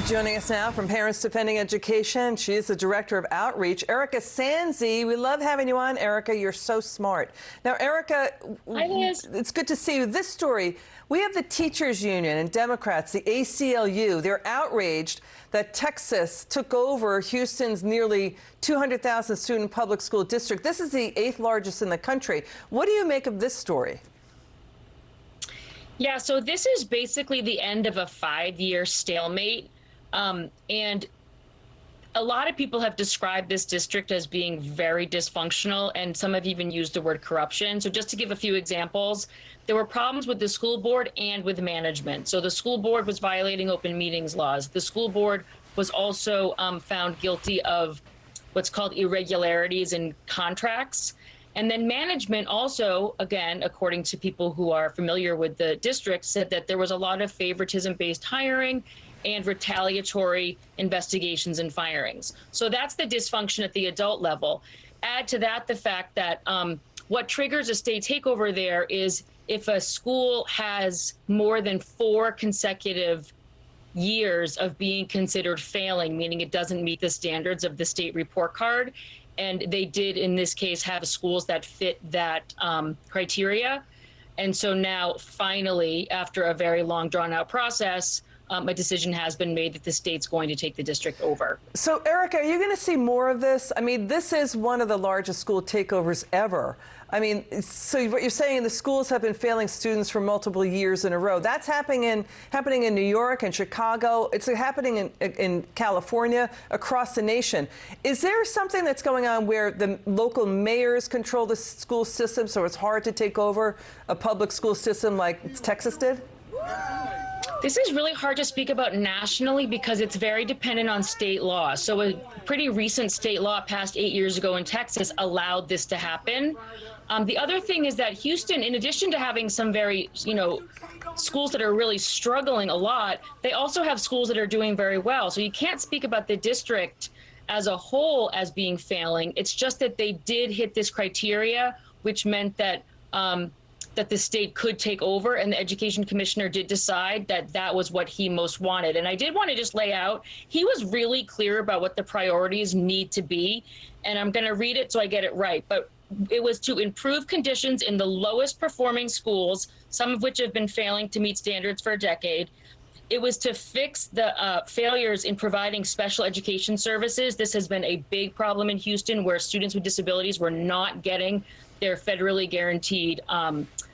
Joining us now from Parents Defending Education, she is the director of Outreach, Erika Sanzi. We love having you on, Erika. You're so smart. Now, Erika, Hi, Liz. it's good to see you. This story, we have the teachers union and Democrats, the ACLU. They're outraged that Texas took over Houston's nearly 200,000 student public school district. This is the 8th largest in the country. What do you make of this story? Yeah, so this is basically the end of a 5-year stalemate. And a lot of people have described this district as being very dysfunctional, and some have even used the word corruption. So just to give a few examples, there were problems with the school board and with management. So the school board was violating open meetings laws. The school board was also found guilty of what's called irregularities in contracts. And then management also, again, according to people who are familiar with the district, said that there was a lot of favoritism-based hiring and retaliatory investigations and firings. So that's the dysfunction at the adult level. Add to that the fact that what triggers a state takeover there is if a school has more than 4 consecutive years of being considered failing, meaning it doesn't meet the standards of the state report card. And they did, in this case, have schools that fit that criteria. And so now, finally, after a very long, drawn-out process, a decision has been made that the state's going to take the district over. So, Erika, are you going to see more of this? I mean, this is one of the largest school takeovers ever. I mean, so what you're saying, the schools have been failing students for multiple years in a row. That's happening in New York and Chicago. It's happening in California, across the nation. Is there something that's going on where the local mayors control the school system, so it's hard to take over a public school system like Texas did? This is really hard to speak about nationally because it's very dependent on state law. So a pretty recent state law passed 8 years ago in Texas allowed this to happen. The other thing is that Houston, in addition to having some very, schools that are really struggling a lot, they also have schools that are doing very well. So you can't speak about the district as a whole as being failing. It's just that they did hit this criteria, which meant that that the state could take over, and the education commissioner did decide that that was what he most wanted. And I did want to just lay out, he was really clear about what the priorities need to be, and I'm going to read it so I get it right. But it was to improve conditions in the lowest performing schools, some of which have been failing to meet standards for a decade. It was to fix the failures in providing special education services. This has been a big problem in Houston, where students with disabilities were not getting their federally guaranteed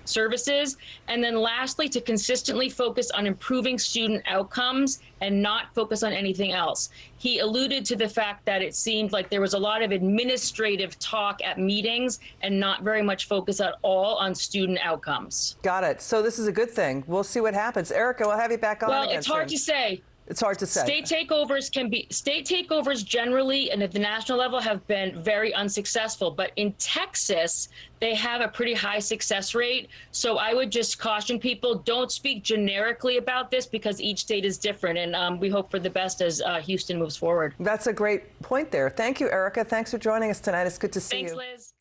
services. And then lastly, to consistently focus on improving student outcomes and not focus on anything else. He alluded to the fact that it seemed like there was a lot of administrative talk at meetings and not very much focus at all on student outcomes. Got it. So this is a good thing. We'll see what happens. Erika, we'll have you back on again Well, it's hard to say. It's hard to say. State takeovers generally and at the national level have been very unsuccessful. But in Texas, they have a pretty high success rate. So I would just caution people, don't speak generically about this because each state is different. And we hope for the best as Houston moves forward. That's a great point there. Thank you, Erika. Thanks for joining us tonight. It's good to see you. Thanks, Liz.